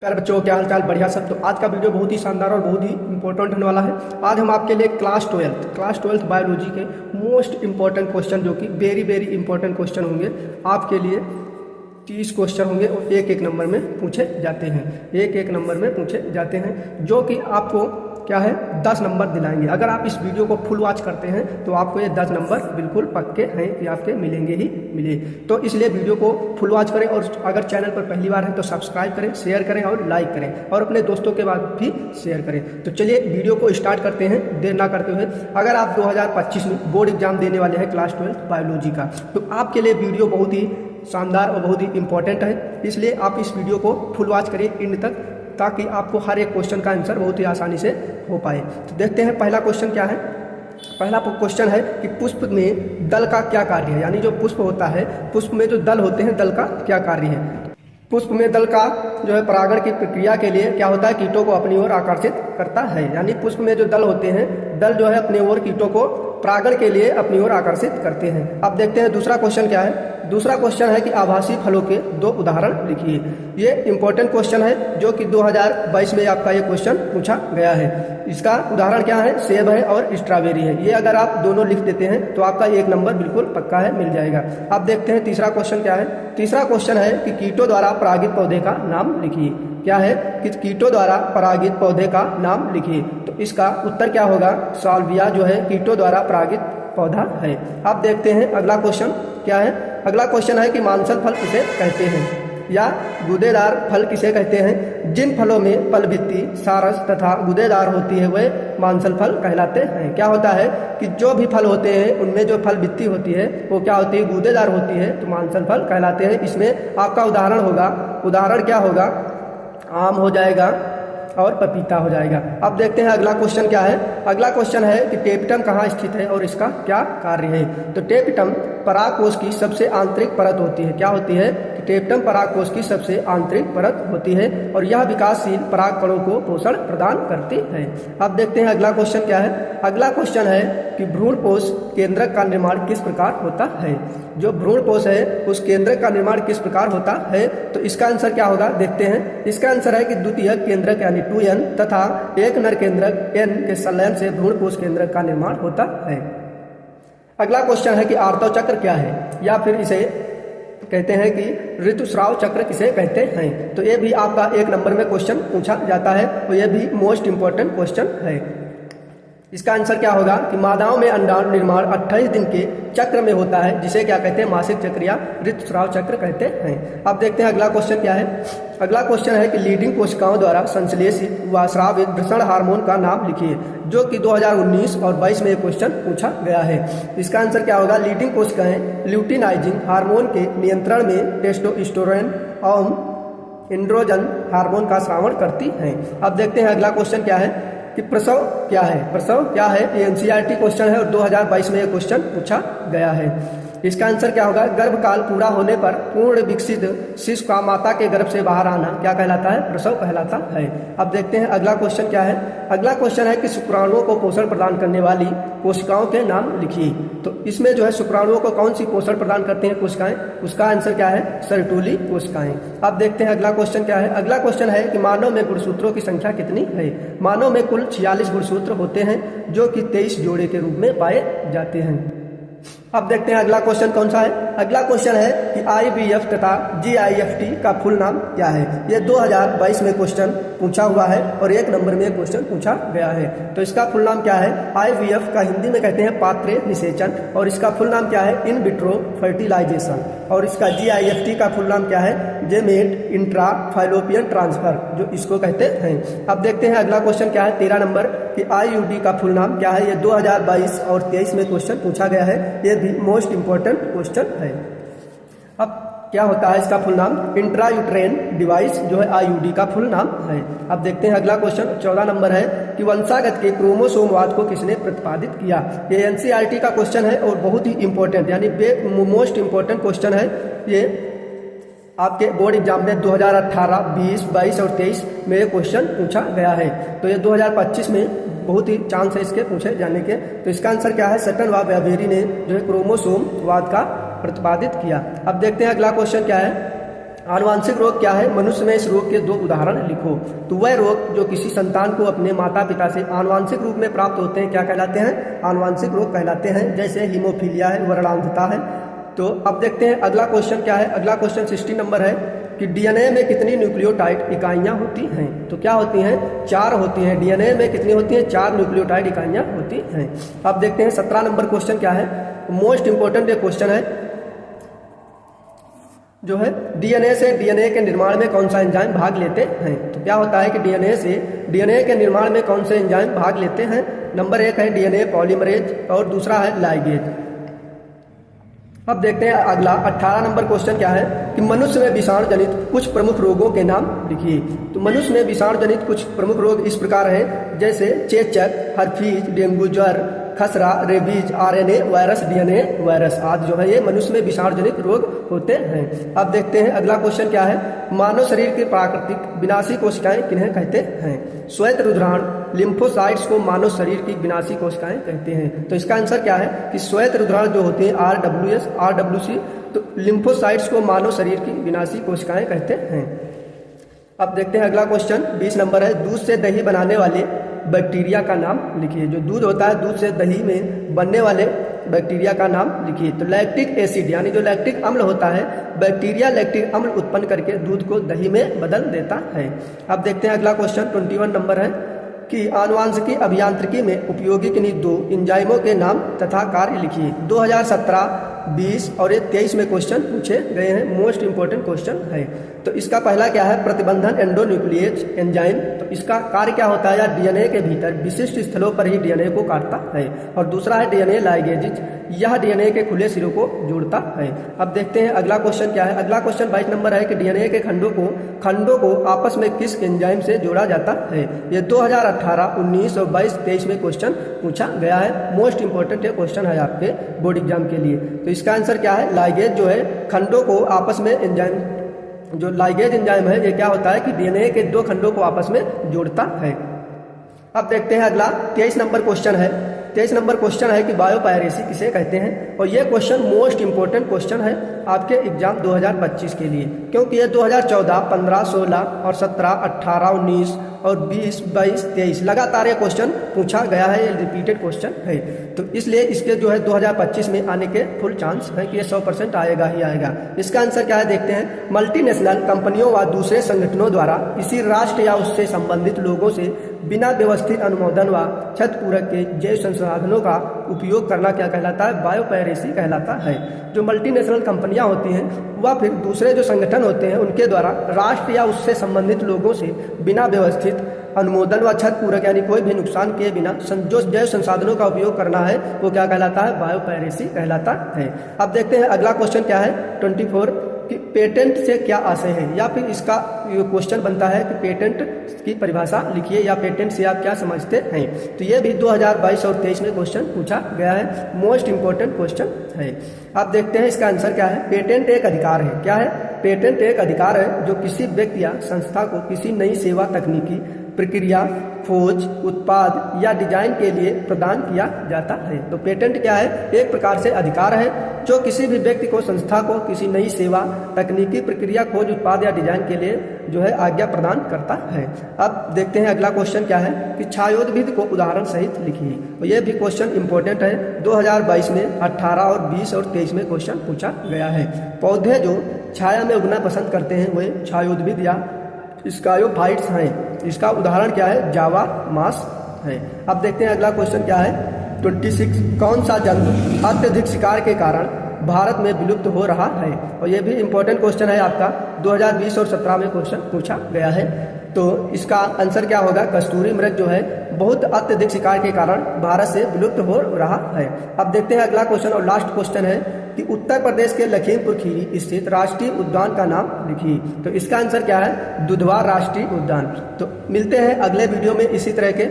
यार बच्चों, क्या हाल चाल? बढ़िया सब। तो आज का वीडियो बहुत ही शानदार और बहुत ही इंपॉर्टेंट होने वाला है। आज हम आपके लिए क्लास ट्वेल्थ बायोलॉजी के मोस्ट इंपॉर्टेंट क्वेश्चन, जो कि वेरी वेरी इंपॉर्टेंट क्वेश्चन होंगे आपके लिए। 30 क्वेश्चन होंगे और एक एक नंबर में पूछे जाते हैं, एक एक नंबर में पूछे जाते हैं, जो कि आपको क्या है 10 नंबर दिलाएंगे। अगर आप इस वीडियो को फुल वॉच करते हैं तो आपको ये 10 नंबर बिल्कुल पक्के हैं कि आपके मिलेंगे ही मिले। तो इसलिए वीडियो को फुल वॉच करें, और अगर चैनल पर पहली बार है तो सब्सक्राइब करें, शेयर करें और लाइक करें, और अपने दोस्तों के बाद भी शेयर करें। तो चलिए वीडियो को स्टार्ट करते हैं देर ना करते हुए। अगर आप 2025 में बोर्ड एग्जाम देने वाले हैं क्लास 12 बायोलॉजी का, तो आपके लिए वीडियो बहुत ही शानदार और बहुत ही इंपॉर्टेंट है। इसलिए आप इस वीडियो को फुल वॉच करिए एंड तक, ताकि आपको हर एक क्वेश्चन का आंसर बहुत ही आसानी से हो पाए। तो देखते हैं पहला क्वेश्चन क्या है। पहला क्वेश्चन है कि पुष्प में दल का क्या कार्य है। यानी जो पुष्प होता है, पुष्प में जो दल होते हैं, दल का क्या कार्य है। पुष्प में दल का जो है परागण की प्रक्रिया के लिए क्या होता है, कीटों को अपनी ओर आकर्षित करता है। यानी पुष्प में जो दल होते हैं, दल जो है अपने ओर कीटों को परागण के लिए अपनी ओर आकर्षित करते हैं। अब देखते हैं दूसरा क्वेश्चन क्या है। दूसरा क्वेश्चन है कि आभासी फलों के 2 उदाहरण लिखिए। ये इंपॉर्टेंट क्वेश्चन है, जो कि 2022 में आपका ये क्वेश्चन पूछा गया है। इसका उदाहरण क्या है, सेब है और स्ट्रॉबेरी है। ये अगर आप दोनों लिख देते हैं तो आपका 1 नंबर बिल्कुल पक्का है, मिल जाएगा। अब देखते हैं तीसरा क्वेश्चन क्या है। तीसरा क्वेश्चन है कि कीटों द्वारा परागित पौधे का नाम लिखिए। क्या है कि कीटों द्वारा परागित पौधे का नाम लिखिए। तो इसका उत्तर क्या होगा, साल्विया जो है कीटों द्वारा परागित पौधा है। अब देखते हैं अगला क्वेश्चन क्या है। अगला क्वेश्चन है कि मांसल फल किसे कहते हैं, या गूदेदार फल किसे कहते हैं। जिन फलों में फल भित्ति सारस तथा गूदेदार होती है वे मांसल फल कहलाते हैं। क्या होता है कि जो भी फल होते हैं उनमें जो फल भित्ति होती है वो क्या होती है, गूदेदार होती है, तो मांसल फल कहलाते हैं। इसमें आपका उदाहरण होगा, उदाहरण क्या होगा, आम हो जाएगा और पपीता हो जाएगा। अब देखते हैं अगला क्वेश्चन क्या है। अगला क्वेश्चन है कि टेपिटम कहाँ स्थित है और इसका क्या कार्य है। तो टेपिटम परागकोश की सबसे आंतरिक परत होती है। क्या होती है कि टेपिटम परागकोश की सबसे आंतरिक परत होती है, और यह विकासशील पराग कणों को पोषण प्रदान करती है। अब देखते हैं अगला क्वेश्चन क्या है। अगला क्वेश्चन है कि भ्रूणपोष केंद्रक का निर्माण किस प्रकार होता है। जो भ्रूणपोष है उस केंद्रक का निर्माण किस प्रकार होता है। तो इसका आंसर क्या होगा, देखते हैं। इसका आंसर है कि द्वितीयक केंद्रक यानी 2n तथा एक नर केंद्रक n के संलयन से भ्रूणपोष केंद्रक का निर्माण होता है। अगला क्वेश्चन है कि आर्तव चक्र क्या है, या फिर इसे कहते हैं कि ऋतुस्राव चक्र किसे कहते हैं। तो ये भी आपका 1 नंबर में क्वेश्चन पूछा जाता है, और ये भी मोस्ट इंपॉर्टेंट क्वेश्चन है। इसका आंसर क्या होगा कि मादाओं में अंडाणु निर्माण 28 दिन के चक्र में होता है, जिसे क्या कहते हैं, मासिक चक्र या ऋतुस्राव चक्र कहते हैं। अब देखते हैं अगला क्वेश्चन क्या है। अगला क्वेश्चन है कि लीडिंग कोशिकाओं द्वारा संश्लेषित व स्रावित वृषण हार्मोन का नाम लिखिए। जो कि 2019 और 22 में ये क्वेश्चन पूछा गया है। इसका आंसर क्या होगा, लीडिंग कोशिकाएं ल्यूटिनाइजिंग हार्मोन के नियंत्रण में टेस्टोस्टेरोन और एंड्रोजन हार्मोन का स्रावण करती हैं। अब देखते हैं अगला क्वेश्चन क्या है कि प्रसव क्या है। प्रसव क्या है, ये एनसीईआरटी क्वेश्चन है और 2022 में ये क्वेश्चन पूछा गया है। इसका आंसर क्या होगा, गर्भकाल पूरा होने पर पूर्ण विकसित शिशु का माता के गर्भ से बाहर आना क्या कहलाता है, प्रसव कहलाता है। अब देखते हैं अगला क्वेश्चन क्या है। अगला क्वेश्चन है कि शुक्राणुओं को पोषण प्रदान करने वाली कोशिकाओं के नाम लिखिए। तो इसमें जो है शुक्राणुओं को कौन सी पोषण प्रदान करते हैं कोशिकाएं, उसका आंसर क्या है, सर्टुली कोशिकाएं। अब देखते हैं अगला क्वेश्चन क्या है। अगला क्वेश्चन है कि मानव में गुणसूत्रों की संख्या कितनी है। मानव में कुल 46 गुणसूत्र होते हैं, जो कि 23 जोड़े के रूप में पाए जाते हैं। अब देखते हैं अगला क्वेश्चन कौन सा है। अगला क्वेश्चन है कि IVF तथा GIFT का फुल नाम क्या है। ये 2022 में क्वेश्चन पूछा हुआ है और 1 नंबर में क्वेश्चन पूछा गया है। तो इसका फुल नाम क्या है। IVF का हिंदी में कहते हैं पात्रे निषेचन, और इसका फुल नाम क्या है, इन विट्रो फर्टिलाइजेशन। और इसका GIFT का फुल नाम क्या है, गेमेट इंट्रा फाइलोपियन ट्रांसफर, जो इसको कहते हैं। अब देखते हैं अगला क्वेश्चन क्या है, 13 नंबर कि IUD का फुल नाम क्या है। ये 2022 और 23 में क्वेश्चन पूछा गया है। ये भी मोस्ट इंपॉर्टेंट क्वेश्चन है। अब क्या होता है इसका फुल नाम, इंट्रायूट्रेन डिवाइस जो है IUD का फुल नाम है। अब देखते हैं अगला क्वेश्चन 14 नंबर है कि वंशागत के क्रोमोसोमवाद को किसने प्रतिपादित किया। ये एनसीईआरटी का क्वेश्चन है और बहुत ही इंपॉर्टेंट यानी मोस्ट इंपॉर्टेंट क्वेश्चन है। ये आपके बोर्ड एग्जाम में 2018, 20, 22 और 23 में ये क्वेश्चन पूछा गया है। तो ये 2025 में बहुत ही चांस है इसके पूछे जाने के। तो इसका आंसर क्या है, सटन व ब्यावेरी ने जो है क्रोमोसोम वाद का प्रतिपादित किया। अब देखते हैं अगला क्वेश्चन क्या है। आनुवांशिक रोग क्या है? मनुष्य में इस रोग के 2 उदाहरण लिखो। तो वह रोग जो किसी संतान को अपने माता पिता से आनुवांशिक रूप में प्राप्त होते हैं क्या कहलाते हैं? आनुवांशिक रोग कहलाते हैं। जैसे हीमोफीलिया है, वर्णांधता है। तो अब देखते हैं अगला क्वेश्चन क्या है। अगला क्वेश्चन 60 नंबर है कि डीएनए में कितनी न्यूक्लियोटाइड इकाइयाँ होती हैं? तो क्या होती हैं? 4 होती हैं। डीएनए में कितनी होती हैं? 4 न्यूक्लियोटाइड इकाइयाँ होती हैं। अब देखते हैं 17 नंबर क्वेश्चन क्या है। मोस्ट इंपॉर्टेंट ये क्वेश्चन है जो है डीएनए से डीएनए के निर्माण में कौन सा एंजाइम भाग लेते हैं? तो क्या होता है कि डीएनए से डीएनए के निर्माण में कौन से एंजाइम भाग लेते हैं? नंबर 1 है डीएनए पॉलीमरेज और दूसरा है लाइगेज। अब देखते हैं अगला 18 नंबर क्वेश्चन क्या है कि मनुष्य में विषाणु जनित कुछ प्रमुख रोगों के नाम लिखिए। तो मनुष्य में विषाणु जनित कुछ प्रमुख रोग इस प्रकार हैं, जैसे चेचक, हर्पीज, डेंगू ज्वर, खसरा, rabies, RNA virus, DNA virus आदि जो है ये मनुष्य में विषाणु जनित रोग होते हैं। अब देखते हैं अगला क्वेश्चन क्या है। मानव शरीर की प्राकृतिक विनाशी कोशिकाएं किन्हें कहते हैं? श्वेत रुधिराणु लिम्फोसाइट्स को मानव शरीर की विनाशी कोशिकाएं कहते हैं। तो इसका आंसर क्या है कि श्वेत रुधिराणु जो होते हैं RWS, RWC, तो लिम्फोसाइट्स को मानव शरीर की विनाशी कोशिकाएं कहते हैं। अब देखते हैं अगला क्वेश्चन 20 नंबर है। दूध से दही बनाने वाले बैक्टीरिया का नाम लिखिए। जो दूध होता है, दूध से दही में बनने वाले बैक्टीरिया का नाम लिखिए। तो लैक्टिक एसिड यानी जो लैक्टिक अम्ल होता है, बैक्टीरिया लैक्टिक अम्ल उत्पन्न करके दूध को दही में बदल देता है। अब देखते हैं अगला क्वेश्चन 21 नंबर है कि आनुवांशिकी अभियांत्रिकी में उपयोगी किन्हीं 2 एंजाइमों के नाम तथा कार्य लिखिए। 2017, 20 और ये 23 में क्वेश्चन पूछे गए हैं। मोस्ट इंपोर्टेंट क्वेश्चन है। तो इसका पहला क्या है? प्रतिबंधन एंडोन्यूक्लिएज एंजाइम। तो इसका कार्य क्या होता है? या डीएनए के भीतर विशिष्ट स्थलों पर ही डीएनए को काटता है। और दूसरा है डीएनए लाइगेज, यह डीएनए के खुले सिरों को जोड़ता है। अब देखते हैं अगला क्वेश्चन क्या है। अगला क्वेश्चन 22 नंबर है कि डीएनए के खंडों को आपस में किस एंजाइम से जोड़ा जाता है? ये 2018, 19 और 22, 23 में क्वेश्चन पूछा गया है। मोस्ट इंपोर्टेंट ये क्वेश्चन है आपके बोर्ड एग्जाम के लिए। तो इसका आंसर क्या है? लाइगेज जो है खंडों को आपस में एंजाइम, जो लाइगेज एंजाइम है ये क्या होता है कि डीएनए के 2 खंडों को आपस में जोड़ता है। अब देखते हैं अगला 23 नंबर क्वेश्चन है। 23 नंबर क्वेश्चन है कि बायोपायरेसी किसे कहते हैं? और ये क्वेश्चन मोस्ट इंपोर्टेंट क्वेश्चन है आपके एग्जाम 2025 के लिए, क्योंकि ये 2014, 15, 16 और 17, 18, 19 और 20, 22, 23 लगातार ये क्वेश्चन पूछा गया है। ये रिपीटेड क्वेश्चन है, तो इसलिए इसके जो है 2025 में आने के फुल चांस है कि ये 100% आएगा ही आएगा। इसका आंसर क्या है देखते हैं। मल्टीनेशनल कंपनियों व दूसरे संगठनों द्वारा किसी राष्ट्र या उससे संबंधित लोगों से बिना व्यवस्थित अनुमोदन व क्षतिपूरक के जैव संसाधनों का उपयोग करना क्या कहलाता है? बायोपायरेसी कहलाता है। जो मल्टीनेशनल कंपनियां होती हैं वह फिर दूसरे जो संगठन होते हैं उनके द्वारा राष्ट्र या उससे संबंधित लोगों से बिना व्यवस्थित अनुमोदन व क्षतिपूरक यानी कोई भी नुकसान किए बिना जो जैव संसाधनों का उपयोग करना है वो क्या कहलाता है? बायोपायरेसी कहलाता है। अब देखते हैं अगला क्वेश्चन क्या है 24 कि पेटेंट से क्या आशय है, या फिर इसका क्वेश्चन बनता है कि पेटेंट की परिभाषा लिखिए या पेटेंट से आप क्या समझते हैं। तो ये भी 2022 और 23 में क्वेश्चन पूछा गया है। मोस्ट इंपोर्टेंट क्वेश्चन है। आप देखते हैं इसका आंसर क्या है। पेटेंट एक अधिकार है। क्या है? पेटेंट एक अधिकार है जो किसी व्यक्ति या संस्था को किसी नई सेवा, तकनीकी प्रक्रिया, खोज, उत्पाद या डिजाइन के लिए प्रदान किया जाता है। तो पेटेंट क्या है? एक प्रकार से अधिकार है जो किसी भी व्यक्ति को, संस्था को किसी नई सेवा, तकनीकी प्रक्रिया, खोज, उत्पाद या डिजाइन के लिए जो है आज्ञा प्रदान करता है। अब देखते हैं अगला क्वेश्चन क्या है कि छायोद्भिद को उदाहरण सहित लिखिए। तो ये भी क्वेश्चन इंपॉर्टेंट है। 2022 में 18 और 20 और 23 में क्वेश्चन पूछा गया है। पौधे जो छाया में उगना पसंद करते हैं वे छायोद्भिद या स्कायोफाइट्स हैं। इसका उदाहरण क्या है? जावा मास है। अब देखते हैं अगला क्वेश्चन क्या है 26 कौन सा जंतु अत्यधिक शिकार के कारण भारत में विलुप्त हो रहा है? और ये भी इंपॉर्टेंट क्वेश्चन है आपका 2020 और 17 में क्वेश्चन पूछा गया है। तो इसका आंसर क्या होगा? कस्तूरी मृग जो है बहुत अत्यधिक शिकार के कारण भारत से विलुप्त हो रहा है। अब देखते हैं अगला क्वेश्चन और लास्ट क्वेश्चन है कि उत्तर प्रदेश के लखीमपुर खीरी स्थित राष्ट्रीय उद्यान का नाम लिखिए। तो इसका आंसर क्या है? दुधवा राष्ट्रीय उद्यान। तो मिलते हैं अगले वीडियो में इसी तरह के